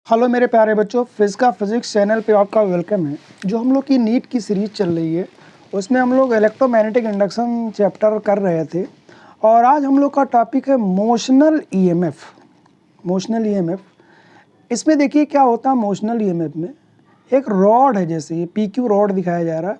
Hello मेरे प्यारे बच्चों, फिजिक्स चैनल पे आपका वेलकम है। जो हम लोग की नीट की सीरीज़ चल रही है उसमें हम लोग इलेक्ट्रोमैग्नेटिक इंडक्शन चैप्टर कर रहे थे और आज हम लोग का टॉपिक है मोशनल ईएमएफ। मोशनल ईएमएफ, इसमें देखिए क्या होता है। मोशनल ईएमएफ में एक रॉड है, जैसे ये पीक्यू रॉड दिखाया जा रहा है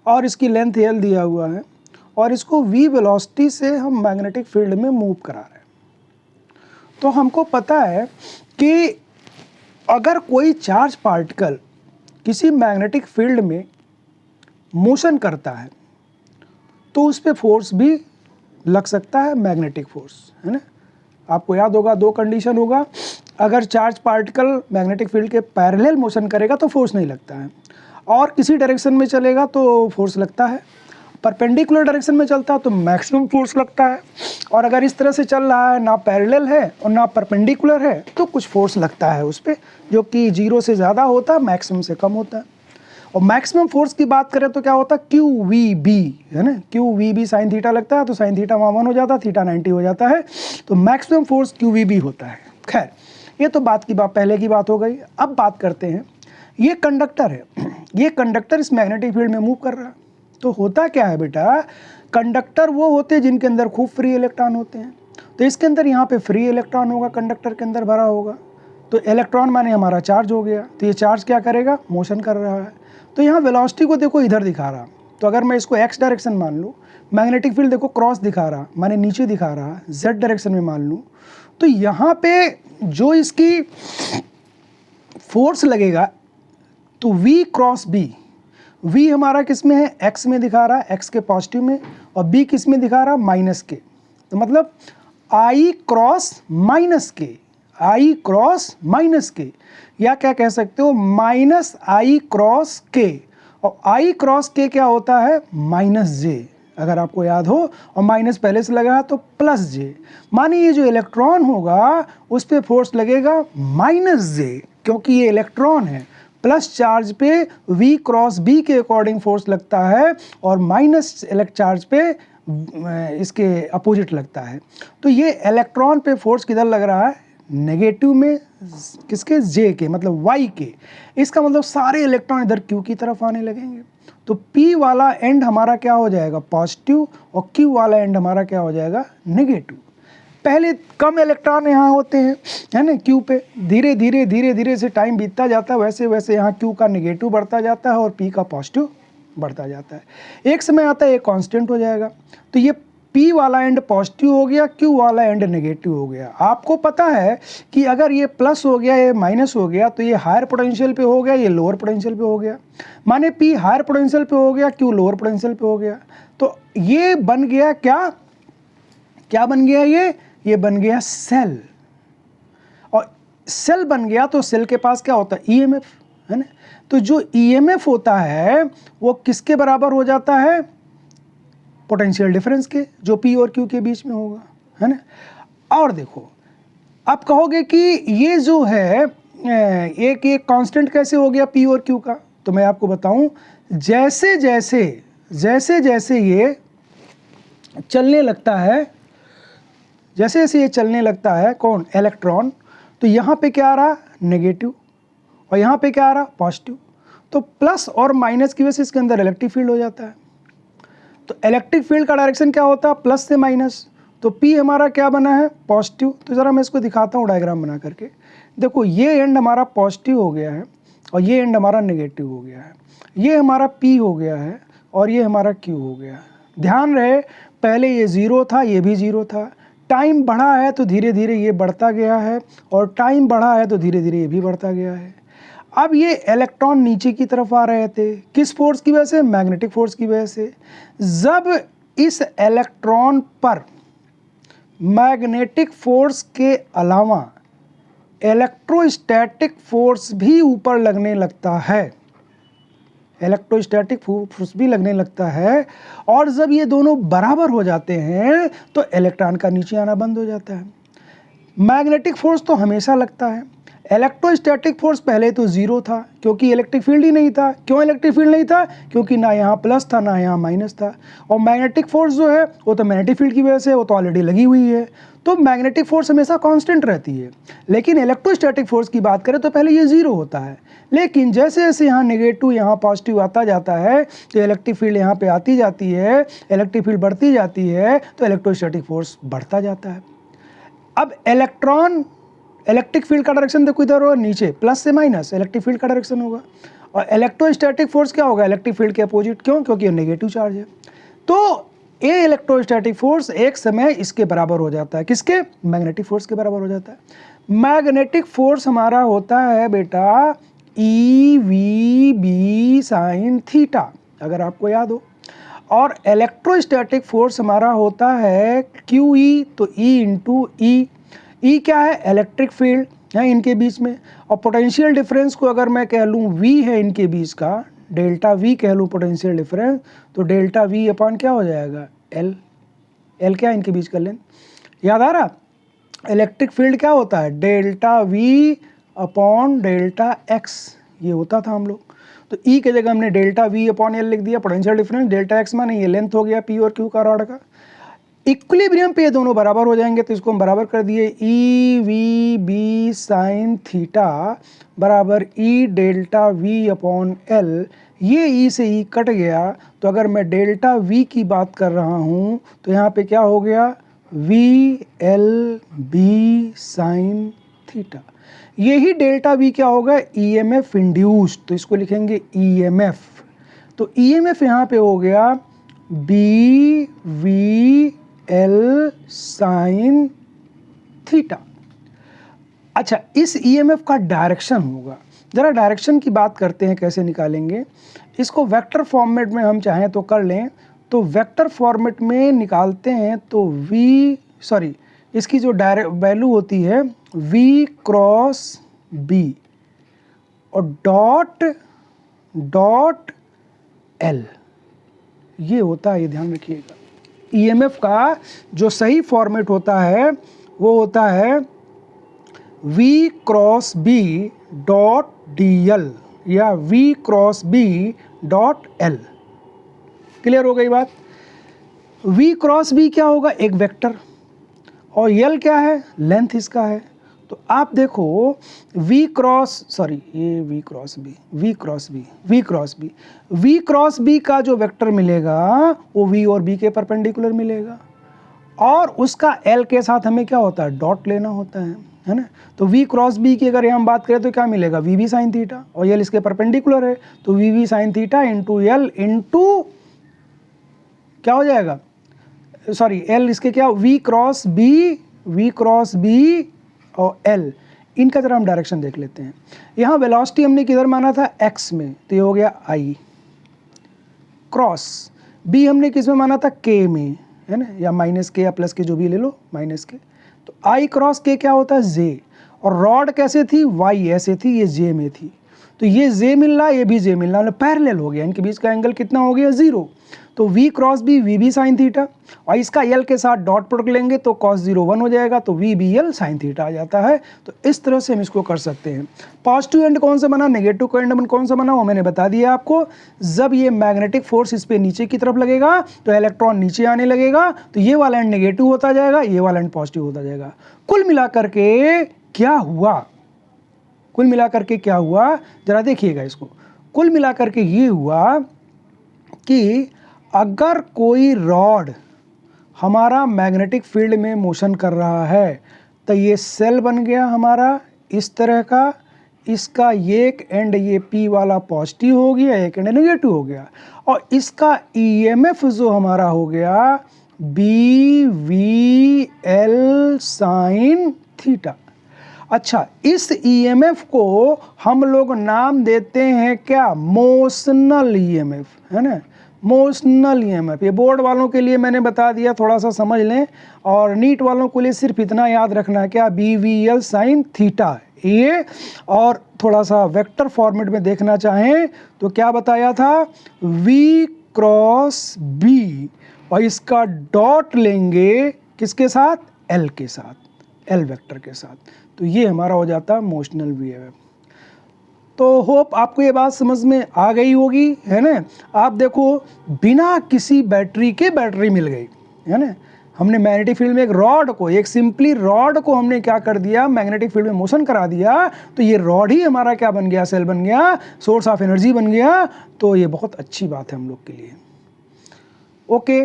और इसकी लेंथ एल दिया हुआ है और इसको वी वेलोसिटी से हम मैग्नेटिक फील्ड में मूव करा रहे हैं। तो हमको पता है कि अगर कोई चार्ज पार्टिकल किसी मैग्नेटिक फील्ड में मोशन करता है तो उस पर फोर्स भी लग सकता है, मैग्नेटिक फोर्स, है ना। आपको याद होगा दो कंडीशन होगा। अगर चार्ज पार्टिकल मैग्नेटिक फील्ड के पैरेलल मोशन करेगा तो फोर्स नहीं लगता है, और किसी डायरेक्शन में चलेगा तो फोर्स लगता है। परपेंडिकुलर डायरेक्शन में चलता है तो मैक्सिमम फोर्स लगता है, और अगर इस तरह से चल रहा है, ना पैरेलल है और ना परपेंडिकुलर है, तो कुछ फोर्स लगता है उस पर, जो कि 0 से ज़्यादा होता है, मैक्सिमम से कम होता है। और मैक्सिमम फोर्स की बात करें तो क्या होता है, क्यू वी बी, है ना। Q V B sine theta लगता है तो साइन थीटा वहाँ 1 हो जाता है, थीटा 90 हो जाता है, तो maximum force Q V B होता है। खैर, ये तो पहले की बात हो गई। अब बात करते हैं, ये कंडक्टर है, ये कंडक्टर इस मैग्नेटिक फील्ड में मूव कर रहा है। तो होता क्या है बेटा, कंडक्टर वो होते हैं जिनके अंदर खूब फ्री इलेक्ट्रॉन होते हैं। तो इसके अंदर यहाँ पे फ्री इलेक्ट्रॉन होगा, कंडक्टर के अंदर भरा होगा, तो इलेक्ट्रॉन माने हमारा चार्ज हो गया। तो ये चार्ज क्या करेगा, मोशन कर रहा है। तो यहाँ वेलोसिटी को देखो इधर दिखा रहा, तो अगर मैं इसको एक्स डायरेक्शन मान लूँ, मैग्नेटिक फील्ड देखो क्रॉस दिखा रहा, माने नीचे दिखा रहा, जेड डायरेक्शन में मान लूँ, तो यहाँ पे जो इसकी फोर्स लगेगा तो V क्रॉस B, V हमारा किस में है, एक्स में दिखा रहा है, एक्स के पॉजिटिव में, और B किस में दिखा रहा है, माइनस के। तो मतलब I क्रॉस माइनस के, I क्रॉस माइनस के, या क्या कह सकते हो, माइनस I क्रॉस के। और I क्रॉस के क्या होता है, माइनस जे, अगर आपको याद हो, और माइनस पहले से लगा है तो प्लस जे। मानिए ये जो इलेक्ट्रॉन होगा उस पर फोर्स लगेगा माइनस जे, क्योंकि ये इलेक्ट्रॉन है। प्लस चार्ज पे V क्रॉस B के अकॉर्डिंग फोर्स लगता है, और माइनस चार्ज पे इसके अपोजिट लगता है। तो ये इलेक्ट्रॉन पे फोर्स किधर लग रहा है, नेगेटिव में, किसके, J के, मतलब Y के। इसका मतलब सारे इलेक्ट्रॉन इधर Q की तरफ आने लगेंगे। तो P वाला एंड हमारा क्या हो जाएगा, पॉजिटिव, और Q वाला एंड हमारा क्या हो जाएगा, नेगेटिव। पहले कम इलेक्ट्रॉन यहाँ होते हैं, है ना, क्यू पे। धीरे धीरे से टाइम बीतता जाता है, वैसे वैसे यहाँ क्यू का नेगेटिव बढ़ता जाता है और पी का पॉजिटिव बढ़ता जाता है। एक समय आता है ये कांस्टेंट हो जाएगा। तो ये पी वाला एंड पॉजिटिव हो गया, क्यू वाला एंड नेगेटिव हो गया। आपको पता है कि अगर ये प्लस हो गया, ये माइनस हो गया, तो ये हायर पोटेंशियल पे हो गया, ये लोअर पोटेंशियल पे हो गया। माने पी हायर पोटेंशियल पे हो गया, क्यू लोअर पोटेंशियल पे हो गया। तो ये बन गया क्या बन गया, ये बन गया सेल। और सेल बन गया तो सेल के पास क्या होता है, ईएमएफ, है ना। तो जो ईएमएफ होता है वो किसके बराबर हो जाता है, पोटेंशियल डिफरेंस के, जो पी और क्यू के बीच में होगा, है ना। और देखो, आप कहोगे कि ये जो है एक कांस्टेंट कैसे हो गया पी और क्यू का, तो मैं आपको बताऊं, जैसे जैसे ये चलने लगता है, जैसे जैसे ये चलने लगता है, कौन, इलेक्ट्रॉन, तो यहाँ पे क्या आ रहा, नेगेटिव, और यहाँ पे क्या आ रहा, पॉजिटिव। तो प्लस और माइनस की वजह से इसके अंदर इलेक्ट्रिक फील्ड हो जाता है। तो इलेक्ट्रिक फील्ड का डायरेक्शन क्या होता है, प्लस से माइनस। तो P हमारा क्या बना है, पॉजिटिव। तो ज़रा मैं इसको दिखाता हूँ डायग्राम बना करके। देखो, ये एंड हमारा पॉजिटिव हो गया है और ये एंड हमारा नेगेटिव हो गया है। ये हमारा P हो गया है और ये हमारा Q हो गया है। ध्यान रहे, पहले ये 0 था, ये भी 0 था। टाइम बढ़ा है तो धीरे धीरे ये बढ़ता गया है, और टाइम बढ़ा है तो धीरे धीरे ये भी बढ़ता गया है। अब ये इलेक्ट्रॉन नीचे की तरफ आ रहे थे, किस फोर्स की वजह से, मैग्नेटिक फोर्स की वजह से। जब इस इलेक्ट्रॉन पर मैग्नेटिक फोर्स के अलावा इलेक्ट्रोस्टैटिक फोर्स भी ऊपर लगने लगता है, इलेक्ट्रोस्टैटिक फोर्स भी लगने लगता है, और जब ये दोनों बराबर हो जाते हैं तो इलेक्ट्रॉन का नीचे आना बंद हो जाता है। मैग्नेटिक फोर्स तो हमेशा लगता है, इलेक्ट्रोस्टैटिक फोर्स पहले तो ज़ीरो था क्योंकि इलेक्ट्रिक फील्ड ही नहीं था। क्यों इलेक्ट्रिक फील्ड नहीं था? क्योंकि ना यहाँ प्लस था ना यहाँ माइनस था। और मैग्नेटिक फोर्स जो है वो तो मैग्नेटिक फील्ड की वजह से वो तो ऑलरेडी लगी हुई है, तो मैग्नेटिक फोर्स हमेशा कांस्टेंट रहती है। लेकिन इलेक्ट्रोस्टैटिक फोर्स की बात करें तो पहले ये ज़ीरो होता है, लेकिन जैसे जैसे यहाँ नेगेटिव यहाँ पॉजिटिव आता जाता है तो इलेक्ट्रिक फील्ड यहाँ पे आती जाती है, इलेक्ट्रिक फील्ड बढ़ती जाती है तो इलेक्ट्रोस्टैटिक फोर्स बढ़ता जाता है। अब इलेक्ट्रॉन इलेक्ट्रिक फील्ड का डायरेक्शन देखो इधर होगा नीचे, प्लस से माइनस इलेक्ट्रिक फील्ड का डायरेक्शन होगा। और इलेक्ट्रोस्टैटिक फोर्स क्या होगा? इलेक्ट्रिक फील्ड के अपोजिट। क्यों? क्योंकि ये नेगेटिव चार्ज है। तो ये इलेक्ट्रोस्टैटिक फोर्स एक समय इसके बराबर हो जाता है, किसके? मैग्नेटिक फोर्स के बराबर हो जाता है। मैग्नेटिक फोर्स हमारा होता है बेटा E we B sine theta, अगर आपको याद हो। और इलेक्ट्रोस्टैटिक फोर्स हमारा होता है क्यू ई, तो ई इंटू ई। ई क्या है? इलेक्ट्रिक फील्ड है इनके बीच में। और पोटेंशियल डिफरेंस को अगर मैं कह लूँ वी है इनके बीच का, डेल्टा वी कह लूँ पोटेंशियल डिफरेंस, तो डेल्टा वी अपॉन क्या हो जाएगा? एल। एल क्या है इनके बीच का लेंथ? याद आ रहा? इलेक्ट्रिक फील्ड क्या होता है? Delta v upon delta x, ये होता था हम लोग। तो ई के जगह हमने डेल्टा वी अपॉन एल लिख दिया। पोटेंशियल डिफरेंस डेल्टा एक्स माने ये लेंथ हो गया पी और क्यू का रॉड का। इक्विलिब्रियम पे ये दोनों बराबर हो जाएंगे, तो इसको हम बराबर कर दिए। E we B sine theta बराबर e delta v upon l. ये ई से ई कट गया, तो अगर मैं डेल्टा वी की बात कर रहा हूँ तो यहाँ पे क्या हो गया? V L B sine theta. यही डेल्टा वी क्या होगा? ईएमएफ इंड्यूस्ड, तो इसको लिखेंगे ईएमएफ। तो ईएमएफ यहाँ पे हो गया B V L sine theta. अच्छा, इस ईएमएफ का डायरेक्शन होगा, जरा डायरेक्शन की बात करते हैं कैसे निकालेंगे इसको। वेक्टर फॉर्मेट में हम चाहें तो कर लें, तो वेक्टर फॉर्मेट में निकालते हैं तो इसकी जो डायरेक्ट वैल्यू होती है v क्रॉस b और डॉट l, ये होता है, ये ध्यान रखिएगा। ईएमएफ का जो सही फॉर्मेट होता है वो होता है v cross b dot dl या v cross b dot l। Clear हो गई बात? v क्रॉस b क्या होगा? एक वेक्टर, और यल क्या है? लेंथ इसका है। तो आप देखो v क्रॉस b का जो वेक्टर मिलेगा वो v और b के परपेंडिकुलर मिलेगा, और उसका l के साथ हमें क्या होता है? डॉट लेना होता है ना। तो v क्रॉस b की अगर हम बात करें तो क्या मिलेगा? वी बी साइन थीटा, और यल इसके परपेंडिकुलर है, तो we B sine theta into L into क्या हो जाएगा? एल इसके क्या? वी क्रॉस बी और एल, इनका जरा हम डायरेक्शन देख लेते हैं। यहाँ वेलोसिटी हमने किधर माना था? एक्स में, तो ये हो गया आई। क्रॉस बी हमने किस में माना था? के में, है ना, या माइनस के या प्लस के, जो भी ले लो, माइनस के। तो आई क्रॉस के क्या होता है? जे। और रॉड कैसे थी? वाई ऐसे थी, ये जे में थी। तो ये जे मिल रहा है, ये भी जे मिल रहा है, मतलब पैरेलल हो गया, इनके बीच का एंगल कितना हो गया? 0। तो v cross B V B sine theta, और इसका l के साथ डॉट प्रोडक्ट लेंगे तो cos 0 1 हो जाएगा, तो we B l sine theta आ जाता है। तो इस तरह से हम इसको कर सकते हैं। पॉजिटिव एंड कौन सा बना, नेगेटिव एंड कौन सा बना, वो मैंने बता दिया आपको। जब ये मैग्नेटिक फोर्स इस पे नीचे की तरफ लगेगा तो इलेक्ट्रॉन नीचे आने लगेगा, तो ये वाला एंड नेगेटिव होता जाएगा, ये वाला एंड पॉजिटिव होता जाएगा। कुल मिलाकर के क्या हुआ, कुल मिलाकर के क्या हुआ, जरा देखिएगा इसको। कुल मिलाकर के ये हुआ कि अगर कोई रॉड हमारा मैग्नेटिक फील्ड में मोशन कर रहा है तो ये सेल बन गया हमारा इस तरह का, इसका एक एंड ये पी वाला पॉजिटिव हो गया, एक एंड नेगेटिव हो गया, और इसका ईएमएफ जो हमारा हो गया B V L sine theta. अच्छा, इस ईएमएफ को हम लोग नाम देते हैं क्या? मोशनल ईएमएफ, है ना, मोशनल ईएमएफ। ये बोर्ड वालों के लिए मैंने बता दिया, थोड़ा सा समझ लें, और नीट वालों के लिए सिर्फ इतना याद रखना है क्या? B V L sine theta ये। और थोड़ा सा वेक्टर फॉर्मेट में देखना चाहें तो क्या बताया था? v क्रॉस b, और इसका डॉट लेंगे किसके साथ? l के साथ। एल वेक्टर के साथ। तो ये हमारा हो जाता है मोशनल बिहेवियर। तो होप आपको ये बात समझ में आ गई होगी, है ना। आप देखो, बिना किसी बैटरी के बैटरी मिल गई, है ना। हमने मैग्नेटिक फील्ड में एक सिंपली रॉड को हमने क्या कर दिया, मैग्नेटिक फील्ड में मोशन करा दिया, तो ये रॉड ही हमारा क्या बन गया, सेल बन गया, सोर्स ऑफ एनर्जी बन गया। तो ये बहुत अच्छी बात है हम लोग के लिए। ओके,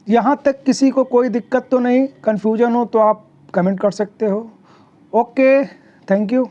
यहाँ तक किसी को कोई दिक्कत तो नहीं, कन्फ्यूजन हो तो आप कमेंट कर सकते हो। Okay, thank you.